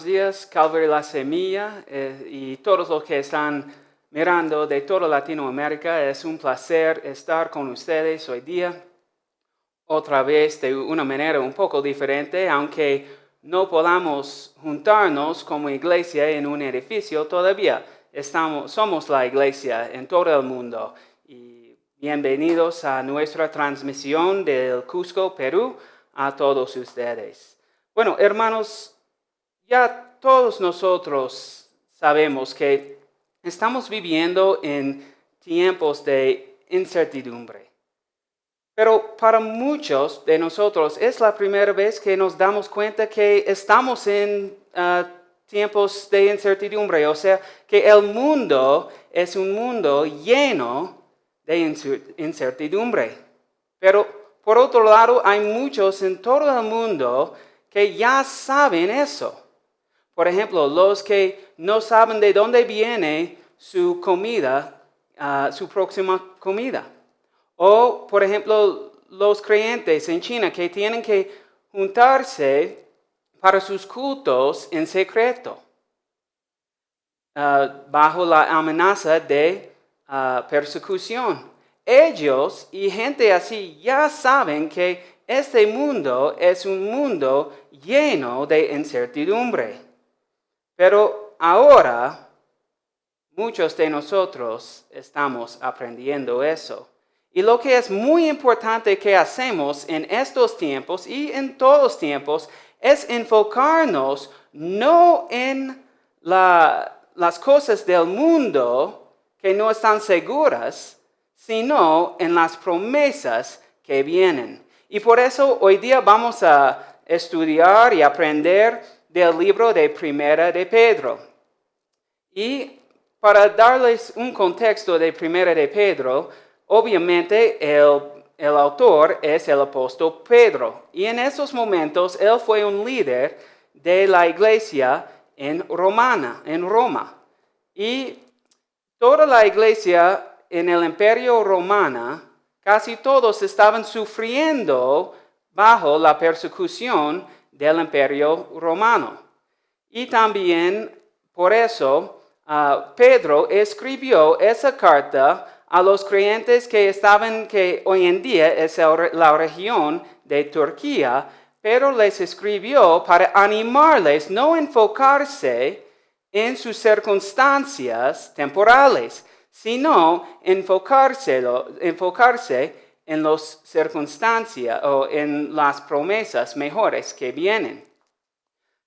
buenos días, Calvary La Semilla y todos los que están mirando de toda Latinoamérica. Es un placer estar con ustedes hoy día, otra vez de una manera un poco diferente, aunque no podamos juntarnos como iglesia en un edificio, todavía somos la iglesia en todo el mundo. Y bienvenidos a nuestra transmisión del Cusco, Perú, a todos ustedes. Bueno, hermanos, ya todos nosotros sabemos que estamos viviendo en tiempos de incertidumbre. Pero para muchos de nosotros es la primera vez que nos damos cuenta que estamos en tiempos de incertidumbre. O sea, que el mundo es un mundo lleno de incertidumbre. Pero por otro lado, hay muchos en todo el mundo que ya saben eso. Por ejemplo, los que no saben de dónde viene su comida, su próxima comida. O, por ejemplo, los creyentes en China que tienen que juntarse para sus cultos en secreto, bajo la amenaza de persecución. Ellos y gente así ya saben que este mundo es un mundo lleno de incertidumbre. Pero ahora, muchos de nosotros estamos aprendiendo eso. Y lo que es muy importante que hacemos en estos tiempos y en todos los tiempos es enfocarnos no en las cosas del mundo que no están seguras, sino en las promesas que vienen. Y por eso hoy día vamos a estudiar y aprender del libro de Primera de Pedro. Y para darles un contexto de Primera de Pedro, obviamente el autor es el apóstol Pedro. Y en esos momentos él fue un líder de la iglesia en Roma. Y toda la iglesia en el Imperio Romano, casi todos estaban sufriendo bajo la persecución del Imperio Romano. Y también por eso Pedro escribió esa carta a los creyentes que hoy en día es la región de Turquía, pero les escribió para animarles no enfocarse en sus circunstancias temporales, sino enfocarse en las circunstancias o en las promesas mejores que vienen.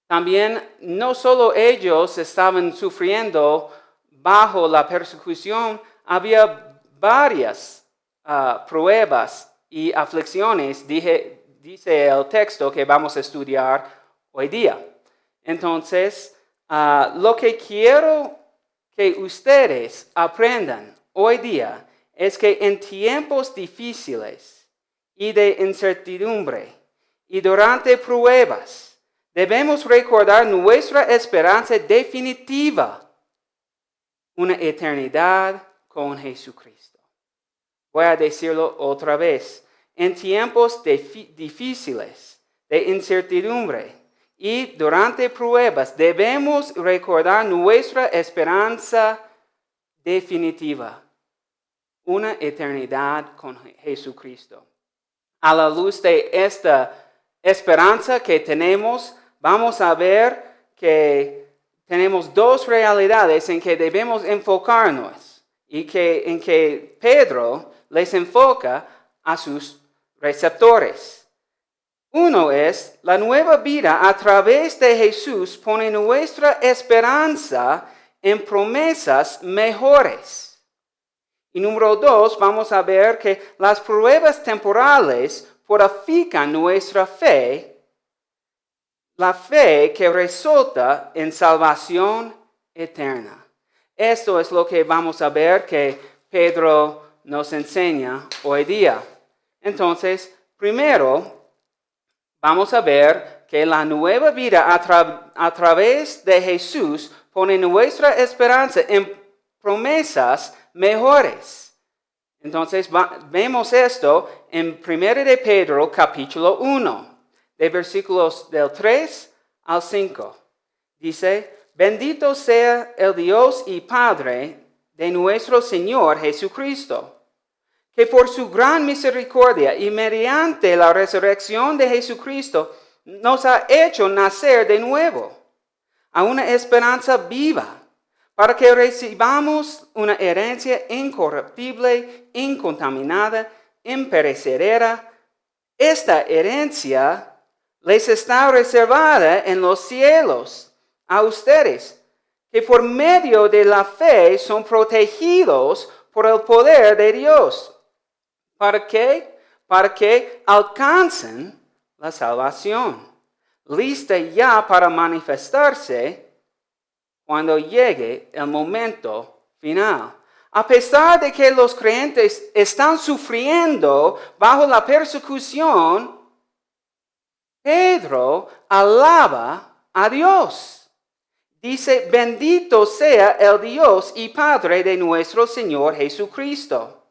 También no solo ellos estaban sufriendo bajo la persecución, había varias pruebas y aflicciones, dice el texto que vamos a estudiar hoy día. Entonces, lo que quiero que ustedes aprendan hoy día es que en tiempos difíciles y de incertidumbre y durante pruebas, debemos recordar nuestra esperanza definitiva, una eternidad con Jesucristo. Voy a decirlo otra vez. En tiempos difíciles, de incertidumbre y durante pruebas, debemos recordar nuestra esperanza definitiva, una eternidad con Jesucristo. A la luz de esta esperanza que tenemos, vamos a ver que tenemos dos realidades en que debemos enfocarnos y en que Pedro les enfoca a sus receptores. Uno es, la nueva vida a través de Jesús pone nuestra esperanza en promesas mejores. Y número 2, vamos a ver que las pruebas temporales purifican nuestra fe, la fe que resulta en salvación eterna. Esto es lo que vamos a ver que Pedro nos enseña hoy día. Entonces, primero, vamos a ver que la nueva vida a través de Jesús pone nuestra esperanza en promesas mejores. Entonces, vemos esto en 1 de Pedro, capítulo 1, de versículos del 3 al 5. dice, bendito sea el Dios y Padre de nuestro Señor Jesucristo, que por su gran misericordia y mediante la resurrección de Jesucristo nos ha hecho nacer de nuevo a una esperanza viva, para que recibamos una herencia incorruptible, incontaminada, imperecedera. Esta herencia les está reservada en los cielos a ustedes, que por medio de la fe son protegidos por el poder de Dios. ¿Para qué? Para que alcancen la salvación, lista ya para manifestarse cuando llegue el momento final. A pesar de que los creyentes están sufriendo bajo la persecución, Pedro alaba a Dios. Dice, bendito sea el Dios y Padre de nuestro Señor Jesucristo.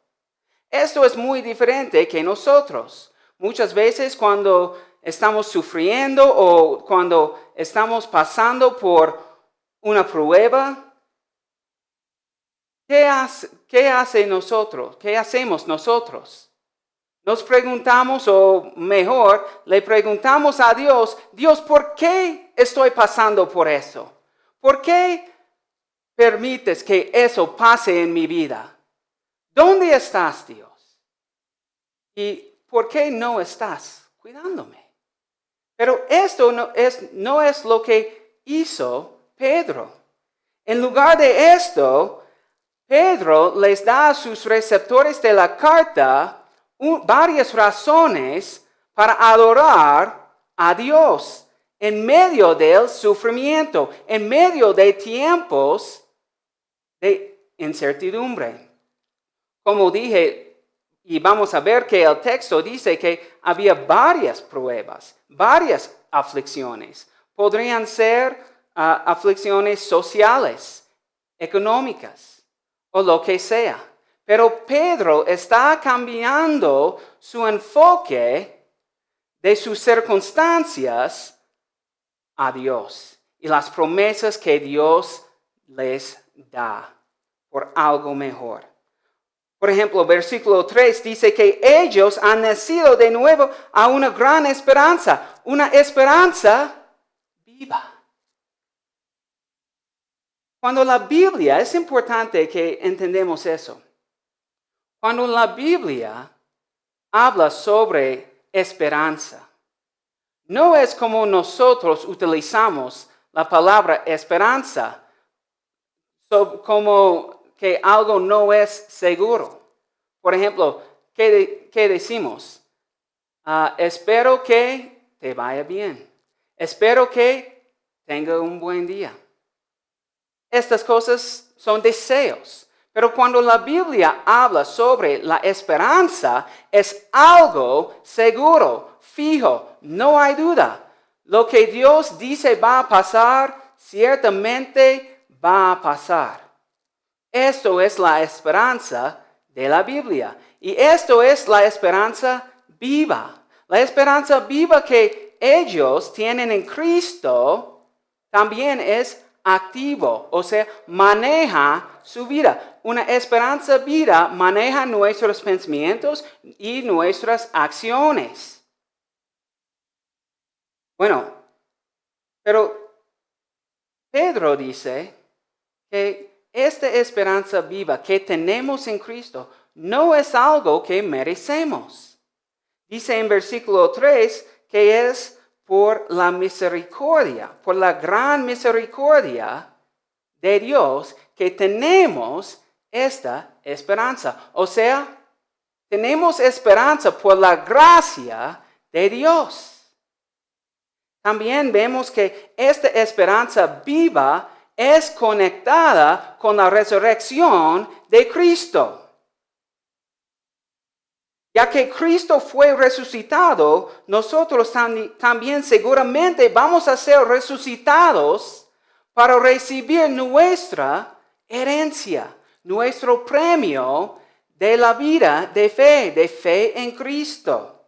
Esto es muy diferente que nosotros. Muchas veces cuando estamos sufriendo o cuando estamos pasando por una prueba, ¿qué hace nosotros? ¿Qué hacemos nosotros? Nos preguntamos, o mejor, le preguntamos a Dios, Dios, ¿por qué estoy pasando por eso? ¿Por qué permites que eso pase en mi vida? ¿Dónde estás, Dios? ¿Y por qué no estás cuidándome? Pero esto no es lo que hizo Pedro. En lugar de esto, Pedro les da a sus receptores de la carta varias razones para adorar a Dios en medio del sufrimiento, en medio de tiempos de incertidumbre. Como dije, y vamos a ver que el texto dice que había varias pruebas, varias aflicciones. Podrían ser aflicciones sociales, económicas o lo que sea. Pero Pedro está cambiando su enfoque de sus circunstancias a Dios y las promesas que Dios les da por algo mejor. Por ejemplo, versículo 3 dice que ellos han nacido de nuevo a una gran esperanza, una esperanza viva. Cuando la Biblia, es importante que entendamos eso. Cuando la Biblia habla sobre esperanza, no es como nosotros utilizamos la palabra esperanza, como que algo no es seguro. Por ejemplo, ¿qué decimos? Espero que te vaya bien. Espero que tenga un buen día. Estas cosas son deseos. Pero cuando la Biblia habla sobre la esperanza, es algo seguro, fijo, no hay duda. Lo que Dios dice va a pasar, ciertamente va a pasar. Esto es la esperanza de la Biblia. Y esto es la esperanza viva. La esperanza viva que ellos tienen en Cristo también es activo, o sea, maneja su vida. Una esperanza viva maneja nuestros pensamientos y nuestras acciones. Bueno, pero Pedro dice que esta esperanza viva que tenemos en Cristo no es algo que merecemos. Dice en versículo 3 que es por la misericordia, por la gran misericordia de Dios que tenemos esta esperanza. O sea, tenemos esperanza por la gracia de Dios. También vemos que esta esperanza viva es conectada con la resurrección de Cristo. Ya que Cristo fue resucitado, nosotros también seguramente vamos a ser resucitados para recibir nuestra herencia, nuestro premio de la vida de fe en Cristo,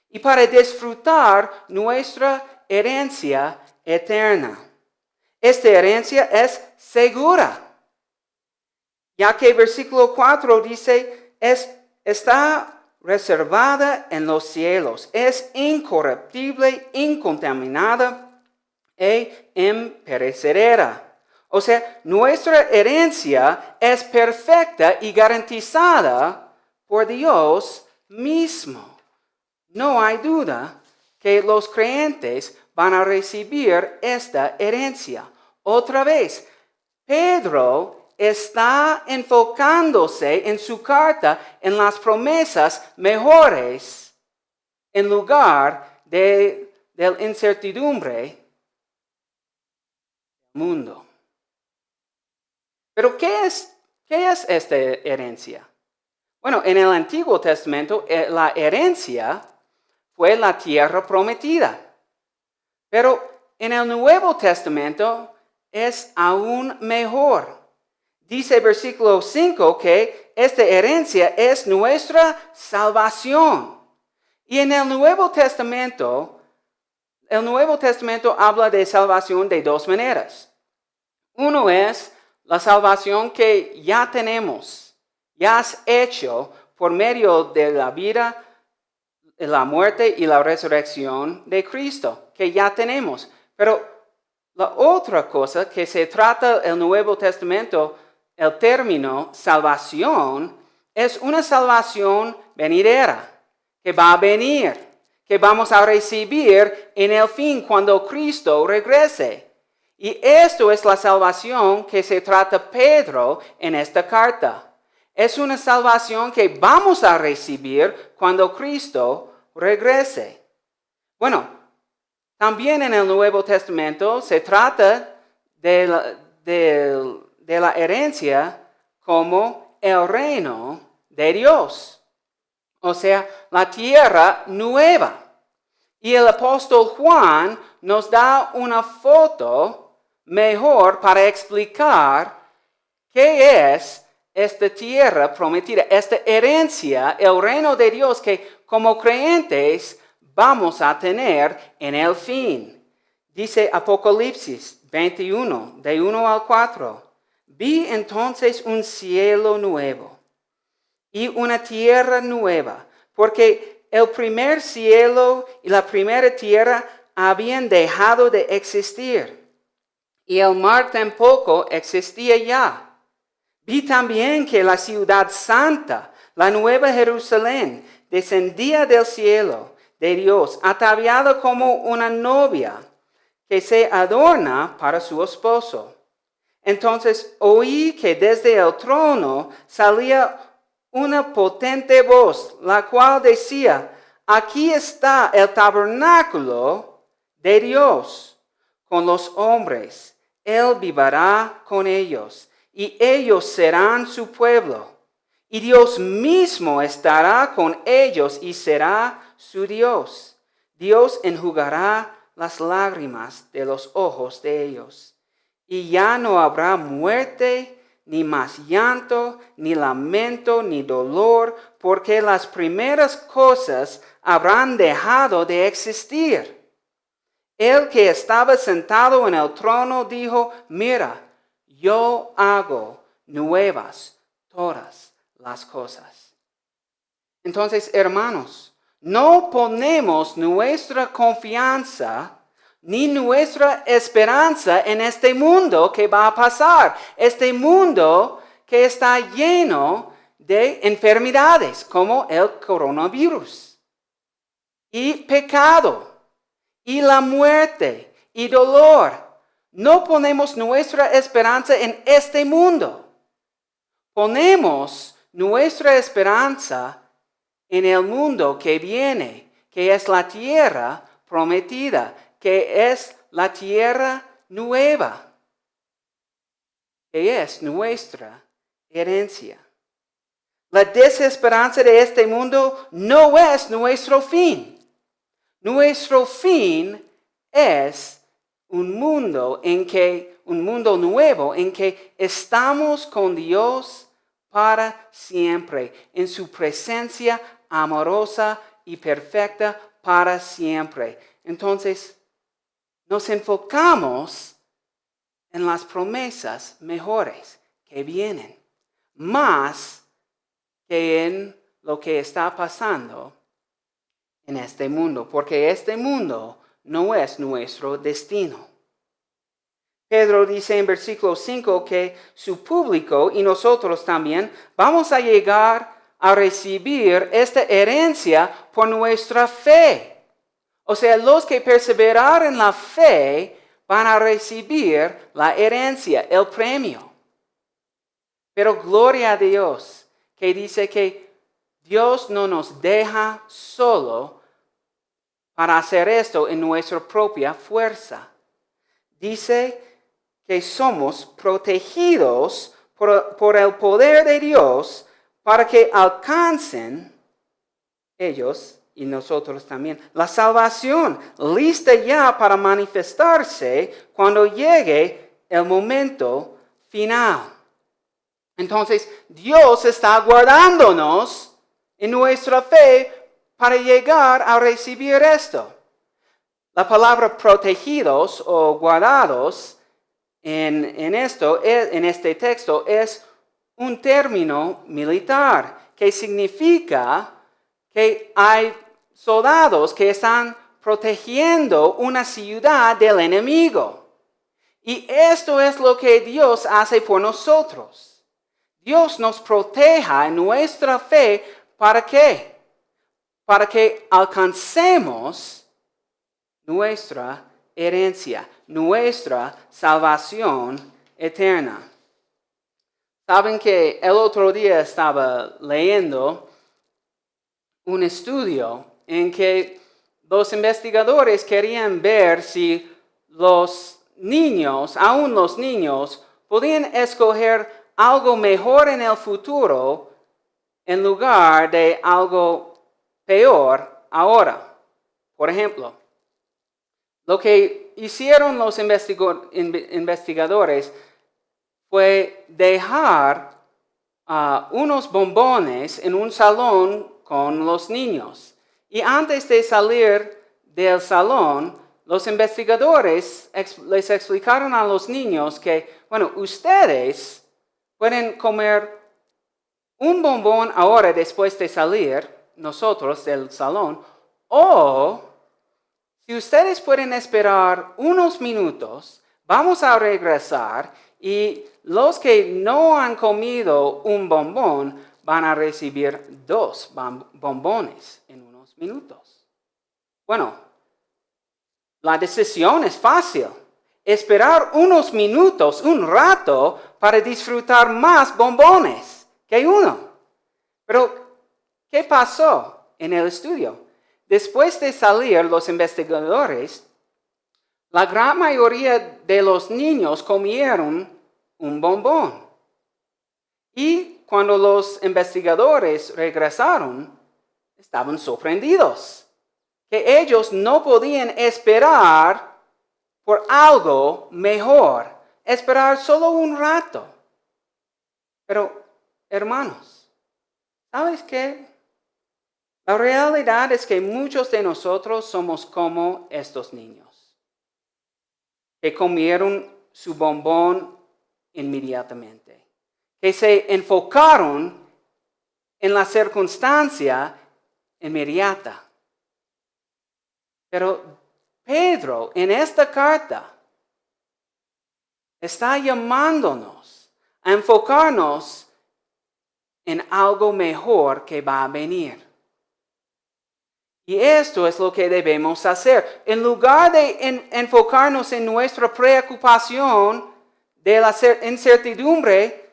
y para disfrutar nuestra herencia eterna. Esta herencia es segura, ya que versículo 4 dice, está reservada en los cielos, es incorruptible, incontaminada e imperecedera. O sea, nuestra herencia es perfecta y garantizada por Dios mismo. No hay duda que los creyentes van a recibir esta herencia. Otra vez, Pedro está enfocándose en su carta en las promesas mejores en lugar de la incertidumbre del mundo. Pero ¿qué es esta herencia? Bueno, en el Antiguo Testamento la herencia fue la tierra prometida. Pero en el Nuevo Testamento es aún mejor. Dice versículo 5 que esta herencia es nuestra salvación. Y en el Nuevo Testamento habla de salvación de dos maneras. Uno es la salvación que ya tenemos, ya has hecho por medio de la vida, la muerte y la resurrección de Cristo, que ya tenemos. Pero la otra cosa que se trata el Nuevo Testamento, el término salvación, es una salvación venidera, que va a venir, que vamos a recibir en el fin cuando Cristo regrese. Y esto es la salvación que se trata Pedro en esta carta. Es una salvación que vamos a recibir cuando Cristo regrese. Bueno, también en el Nuevo Testamento se trata de la herencia como el reino de Dios. O sea, la tierra nueva. Y el apóstol Juan nos da una foto mejor para explicar qué es esta tierra prometida, esta herencia, el reino de Dios que como creyentes vamos a tener en el fin. Dice Apocalipsis 21, de 1 al 4. Vi entonces un cielo nuevo y una tierra nueva, porque el primer cielo y la primera tierra habían dejado de existir, y el mar tampoco existía ya. Vi también que la ciudad santa, la nueva Jerusalén, descendía del cielo de Dios, ataviada como una novia que se adorna para su esposo. Entonces oí que desde el trono salía una potente voz, la cual decía, aquí está el tabernáculo de Dios con los hombres. Él vivirá con ellos, y ellos serán su pueblo. Y Dios mismo estará con ellos y será su Dios. Dios enjugará las lágrimas de los ojos de ellos. Y ya no habrá muerte, ni más llanto, ni lamento, ni dolor, porque las primeras cosas habrán dejado de existir. El que estaba sentado en el trono dijo, mira, yo hago nuevas todas las cosas. Entonces, hermanos, no ponemos nuestra confianza ni nuestra esperanza en este mundo que va a pasar, este mundo que está lleno de enfermedades como el coronavirus y pecado y la muerte y dolor. No ponemos nuestra esperanza en este mundo. Ponemos nuestra esperanza en el mundo que viene, que es la tierra prometida, que es la tierra nueva, que es nuestra herencia. La desesperanza de este mundo no es nuestro fin. Nuestro fin es un mundo nuevo en que estamos con Dios para siempre, en su presencia amorosa y perfecta para siempre. Entonces, nos enfocamos en las promesas mejores que vienen, más que en lo que está pasando en este mundo, porque este mundo no es nuestro destino. Pedro dice en versículo 5 que su público y nosotros también vamos a llegar a recibir esta herencia por nuestra fe. O sea, los que perseverar en la fe van a recibir la herencia, el premio. Pero gloria a Dios, que dice que Dios no nos deja solo para hacer esto en nuestra propia fuerza. Dice que somos protegidos por el poder de Dios para que alcancen ellos y nosotros también la salvación, lista ya para manifestarse cuando llegue el momento final. Entonces, Dios está guardándonos en nuestra fe para llegar a recibir esto. La palabra protegidos o guardados en este texto es un término militar que significa que hay soldados que están protegiendo una ciudad del enemigo. Y esto es lo que Dios hace por nosotros. Dios nos proteja en nuestra fe, ¿para qué? Para que alcancemos nuestra herencia, nuestra salvación eterna. Saben que el otro día estaba leyendo un estudio en que los investigadores querían ver si los niños, aún los niños, podían escoger algo mejor en el futuro en lugar de algo peor ahora. Por ejemplo, lo que hicieron los investigadores fue dejar unos bombones en un salón con los niños. Y antes de salir del salón, los investigadores les explicaron a los niños que, ustedes pueden comer un bombón ahora después de salir nosotros del salón, o si ustedes pueden esperar unos minutos, vamos a regresar y los que no han comido un bombón van a recibir 2 bombones en unos minutos. La decisión es fácil. Esperar unos minutos, un rato, para disfrutar más bombones que uno. Pero, ¿qué pasó en el estudio? Después de salir los investigadores, la gran mayoría de los niños comieron un bombón. Y cuando los investigadores regresaron, estaban sorprendidos, que ellos no podían esperar por algo mejor, esperar solo un rato. Pero, hermanos, ¿sabes qué? La realidad es que muchos de nosotros somos como estos niños, que comieron su bombón inmediatamente, que se enfocaron en la circunstancia inmediata. Pero Pedro en esta carta está llamándonos a enfocarnos en algo mejor que va a venir. Y esto es lo que debemos hacer. En lugar de enfocarnos en nuestra preocupación de la incertidumbre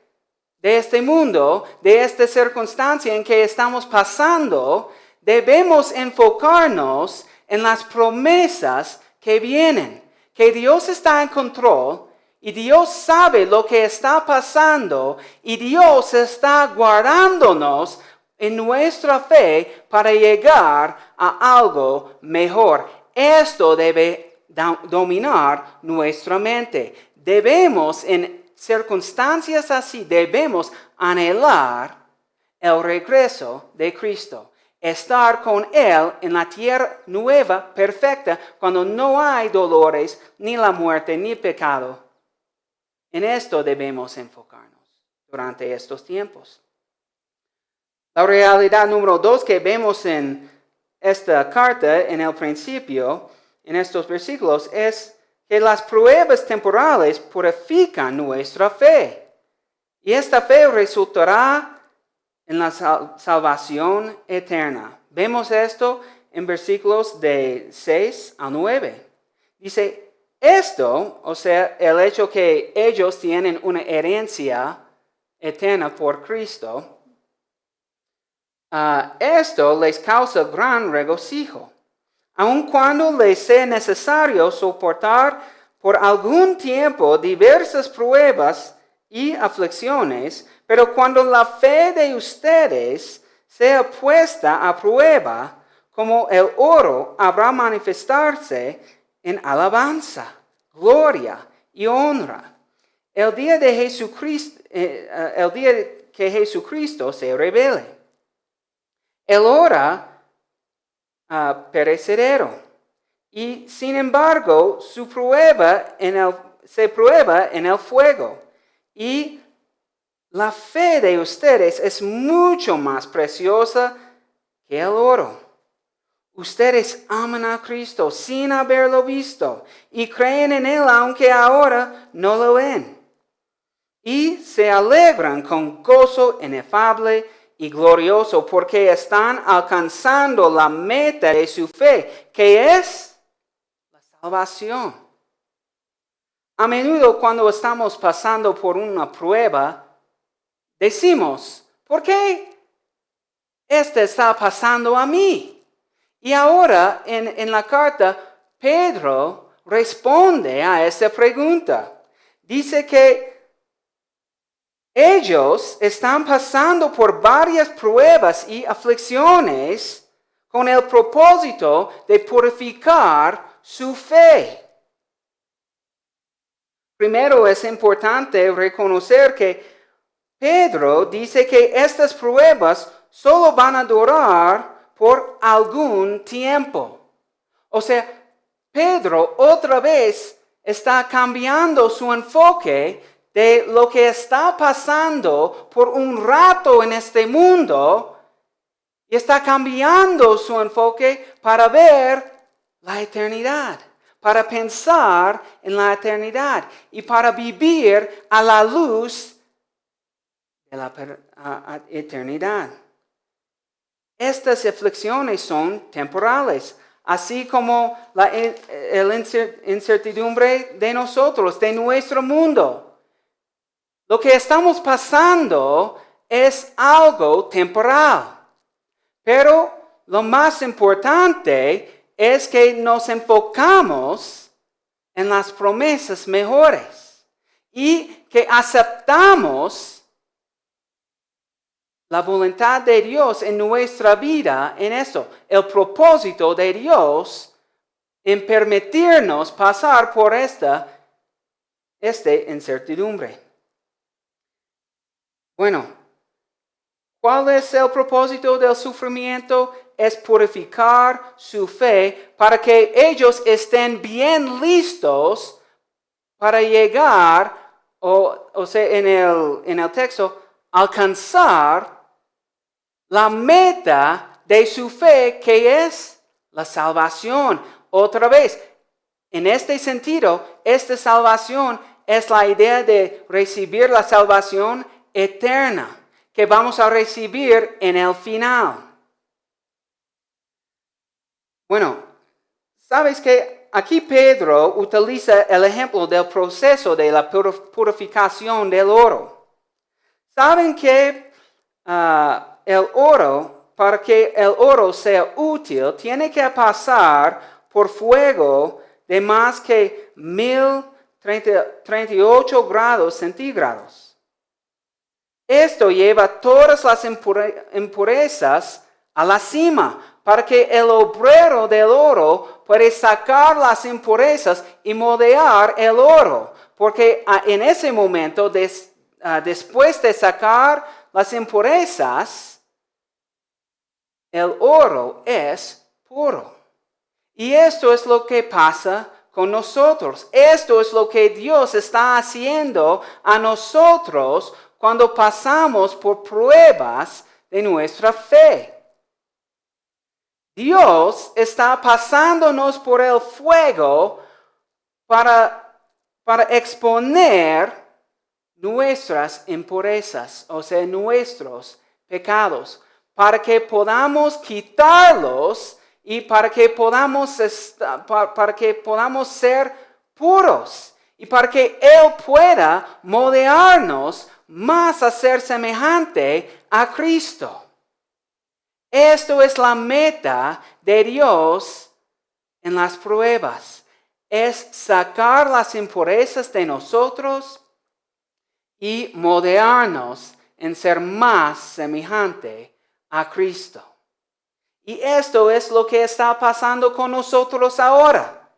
de este mundo, de esta circunstancia en que estamos pasando, debemos enfocarnos en las promesas que vienen, que Dios está en control y Dios sabe lo que está pasando y Dios está guardándonos en nuestra fe para llegar a algo mejor. Esto debe dominar nuestra mente. Debemos, en circunstancias así, debemos anhelar el regreso de Cristo. Estar con Él en la tierra nueva, perfecta, cuando no hay dolores, ni la muerte, ni pecado. En esto debemos enfocarnos durante estos tiempos. La realidad número 2 que vemos en esta carta, en el principio, en estos versículos, es que las pruebas temporales purifican nuestra fe. Y esta fe resultará en la salvación eterna. Vemos esto en versículos de 6 a 9. Dice, esto, o sea, el hecho que ellos tienen una herencia eterna por Cristo, esto les causa gran regocijo, aun cuando les sea necesario soportar por algún tiempo diversas pruebas y aflicciones, pero cuando la fe de ustedes sea puesta a prueba, como el oro habrá manifestarse en alabanza, gloria y honra, el día que Jesucristo se revele. El oro perecedero, y sin embargo se prueba en el fuego. Y la fe de ustedes es mucho más preciosa que el oro. Ustedes aman a Cristo sin haberlo visto y creen en Él aunque ahora no lo ven. Y se alegran con gozo inefable y glorioso porque están alcanzando la meta de su fe, que es la salvación. A menudo cuando estamos pasando por una prueba, decimos, ¿por qué esto está pasando a mí? Y ahora en la carta, Pedro responde a esa pregunta. Dice que ellos están pasando por varias pruebas y aflicciones con el propósito de purificar su fe. Primero es importante reconocer que Pedro dice que estas pruebas solo van a durar por algún tiempo. O sea, Pedro otra vez está cambiando su enfoque de lo que está pasando por un rato en este mundo y está cambiando su enfoque para ver la eternidad, para pensar en la eternidad y para vivir a la luz de la eternidad. Estas aflicciones son temporales, así como la incertidumbre de nosotros, de nuestro mundo. Lo que estamos pasando es algo temporal, pero lo más importante es que nos enfocamos en las promesas mejores y que aceptamos la voluntad de Dios en nuestra vida en esto, el propósito de Dios en permitirnos pasar por esta incertidumbre. Bueno, ¿cuál es el propósito del sufrimiento? Es purificar su fe para que ellos estén bien listos para llegar, o sea, en el texto, alcanzar la meta de su fe, que es la salvación. Otra vez, en este sentido, esta salvación es la idea de recibir la salvación eterna que vamos a recibir en el final. Bueno, sabes que aquí Pedro utiliza el ejemplo del proceso de la purificación del oro. Saben que el oro, para que el oro sea útil, tiene que pasar por fuego de más que 1038 grados centígrados. Esto lleva todas las impurezas a la cima, para que el obrero del oro pueda sacar las impurezas y moldear el oro. Porque en ese momento, después de sacar las impurezas, el oro es puro. Y esto es lo que pasa con nosotros. Esto es lo que Dios está haciendo a nosotros cuando pasamos por pruebas de nuestra fe. Dios está pasándonos por el fuego para exponer nuestras impurezas, o sea, nuestros pecados, para que podamos quitarlos y para que podamos ser puros y para que Él pueda moldearnos más a ser semejante a Cristo. Esto es la meta de Dios en las pruebas. Es sacar las impurezas de nosotros y moldearnos en ser más semejante a Cristo. Y esto es lo que está pasando con nosotros ahora.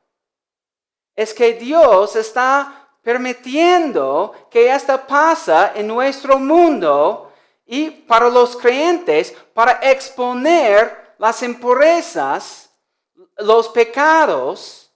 Es que Dios está permitiendo que esto pase en nuestro mundo y para los creyentes, para exponer las impurezas, los pecados,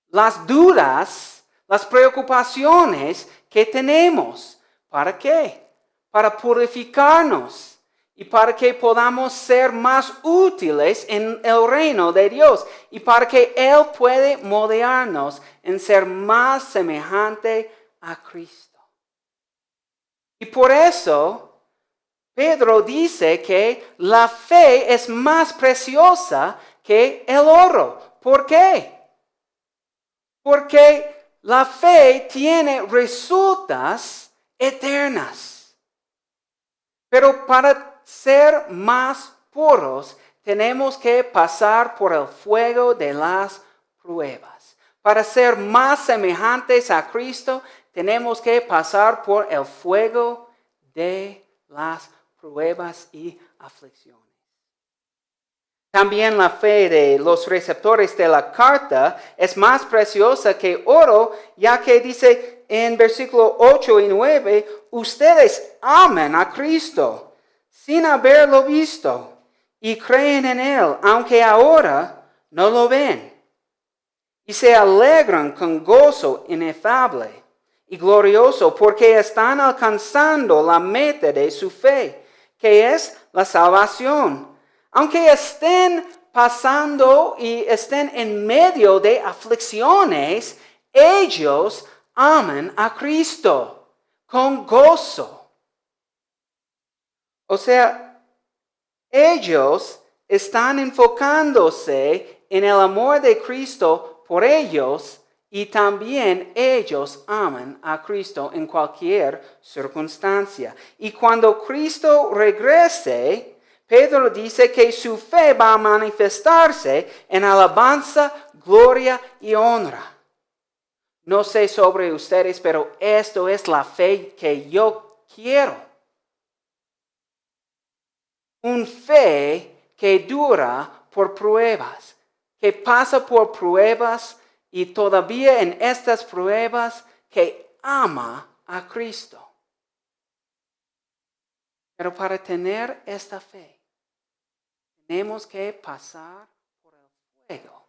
las dudas, las preocupaciones que tenemos. ¿Para qué? Para purificarnos y para que podamos ser más útiles en el reino de Dios y para que Él pueda moldearnos en ser más semejante a Cristo. Y por eso Pedro dice que la fe es más preciosa que el oro. ¿Por qué? Porque la fe tiene resultas eternas. Pero para ser más puros, tenemos que pasar por el fuego de las pruebas. Para ser más semejantes a Cristo, tenemos que pasar por el fuego de las pruebas y aflicciones. También la fe de los receptores de la carta es más preciosa que oro, ya que dice en versículo 8 y 9, ustedes aman a Cristo sin haberlo visto y creen en Él, aunque ahora no lo ven. Y se alegran con gozo inefable y glorioso porque están alcanzando la meta de su fe, que es la salvación. Aunque estén pasando y estén en medio de aflicciones, ellos aman a Cristo con gozo. O sea, ellos están enfocándose en el amor de Cristo por ellos y también ellos aman a Cristo en cualquier circunstancia. Y cuando Cristo regrese, Pedro dice que su fe va a manifestarse en alabanza, gloria y honra. No sé sobre ustedes, pero esto es la fe que yo quiero. Una fe que dura por pruebas, que pasa por pruebas y todavía en estas pruebas que ama a Cristo. Pero para tener esta fe, tenemos que pasar por el fuego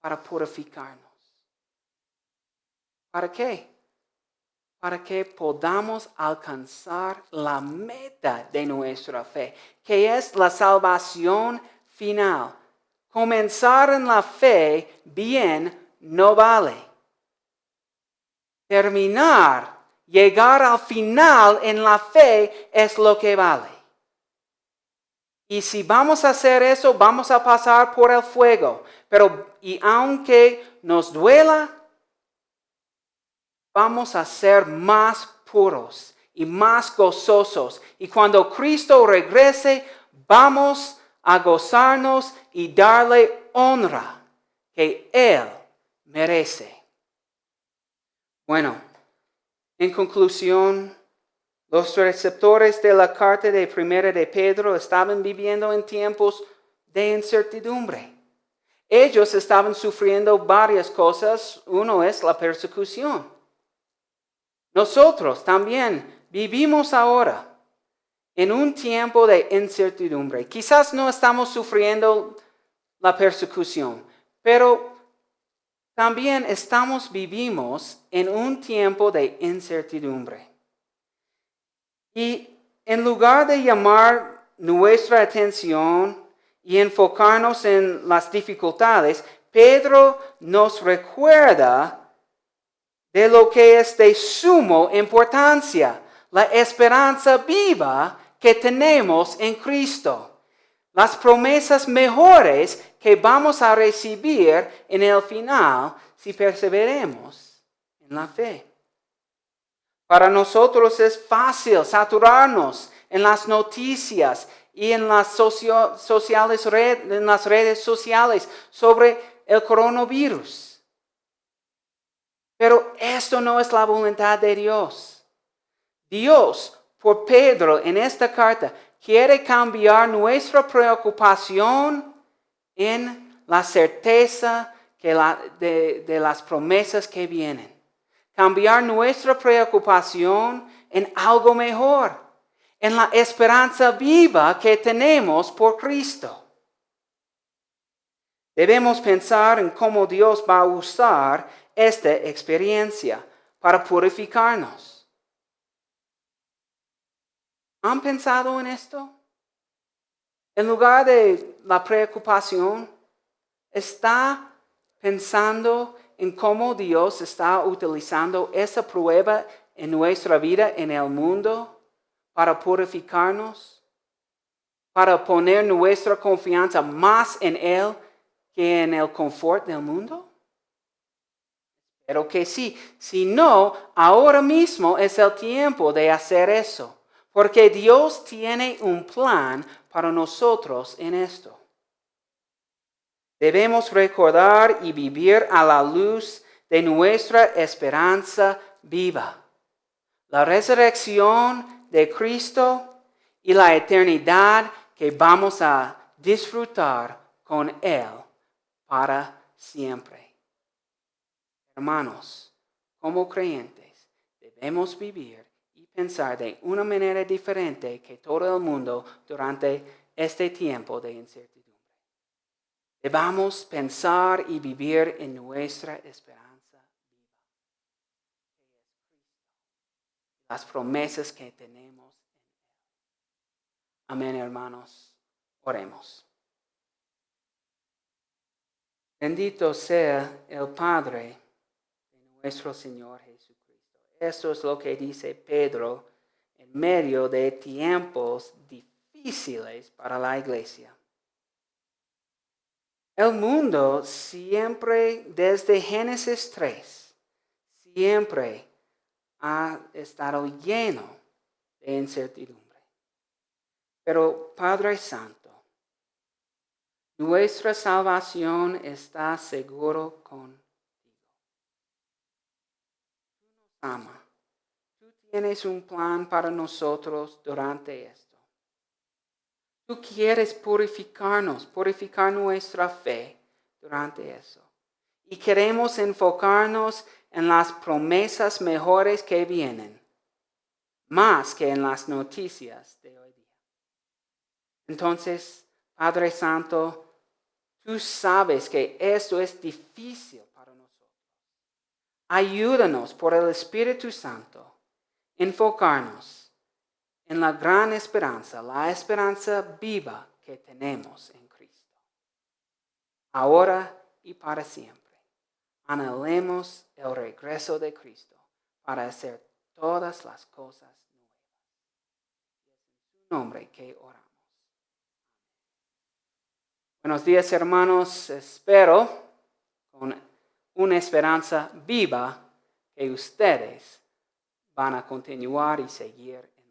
para purificarnos. ¿Para qué? Para que podamos alcanzar la meta de nuestra fe, que es la salvación final. Comenzar en la fe bien no vale. Terminar, llegar al final en la fe es lo que vale. Y si vamos a hacer eso, vamos a pasar por el fuego. Y aunque nos duela, vamos a ser más puros y más gozosos. Y cuando Cristo regrese, vamos a gozarnos y darle honra que Él merece. Bueno, en conclusión, los receptores de la carta de Primera de Pedro estaban viviendo en tiempos de incertidumbre. Ellos estaban sufriendo varias cosas. Uno es la persecución. Nosotros también vivimos ahora en un tiempo de incertidumbre. Quizás no estamos sufriendo la persecución, pero también vivimos en un tiempo de incertidumbre. Y en lugar de llamar nuestra atención y enfocarnos en las dificultades, Pedro nos recuerda de lo que es de suma importancia, la esperanza viva que tenemos en Cristo, las promesas mejores que vamos a recibir en el final si perseveremos en la fe. Para nosotros es fácil saturarnos en las noticias y en las redes sociales sobre el coronavirus. Pero esto no es la voluntad de Dios. Dios, por Pedro en esta carta, quiere cambiar nuestra preocupación en la certeza de las promesas que vienen. Cambiar nuestra preocupación en algo mejor, en la esperanza viva que tenemos por Cristo. Debemos pensar en cómo Dios va a usar esta experiencia para purificarnos. ¿Han pensado en esto? En lugar de la preocupación, ¿está pensando en cómo Dios está utilizando esa prueba en nuestra vida, en el mundo, para purificarnos, para poner nuestra confianza más en Él que en el confort del mundo? Pero que sí, si no, ahora mismo es el tiempo de hacer eso, porque Dios tiene un plan para nosotros en esto. Debemos recordar y vivir a la luz de nuestra esperanza viva, la resurrección de Cristo y la eternidad que vamos a disfrutar con Él para siempre. Hermanos, como creyentes, debemos vivir y pensar de una manera diferente que todo el mundo durante este tiempo de incertidumbre. Debamos pensar y vivir en nuestra esperanza viva, que es Cristo, las promesas que tenemos en Él. Amén, hermanos. Oremos. Bendito sea el Padre de nuestro Señor Jesucristo. Esto es lo que dice Pedro en medio de tiempos difíciles para la iglesia. El mundo siempre, desde Génesis 3, siempre ha estado lleno de incertidumbre. Pero Padre Santo, nuestra salvación está seguro contigo. Tú nos amas. Tú tienes un plan para nosotros durante esto. Tú quieres purificar nuestra fe durante eso. Y queremos enfocarnos en las promesas mejores que vienen, más que en las noticias de hoy día. Entonces, Padre Santo, tú sabes que esto es difícil para nosotros. Ayúdanos por el Espíritu Santo a enfocarnos en la gran esperanza, la esperanza viva que tenemos en Cristo. Ahora y para siempre, anhelemos el regreso de Cristo para hacer todas las cosas nuevas. Es en su nombre que oramos. Buenos días, hermanos. Espero con una esperanza viva que ustedes van a continuar y seguir en